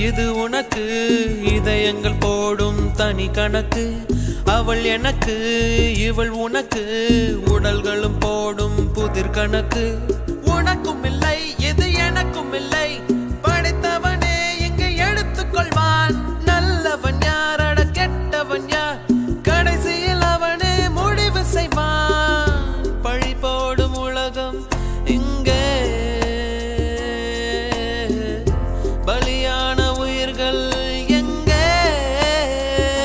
இது உனக்கு இதயங்கள் போடும் தனி கணக்கு. அவள் எனக்கு இவள் உனக்கு உடல்களும் போடும் புதிர் கணக்கு. உனக்கும் இல்லை இது எனக்கும் இல்லை, படைத்தவனே இங்கு எடுத்துக்கொள்வான். நல்லவன் யாரட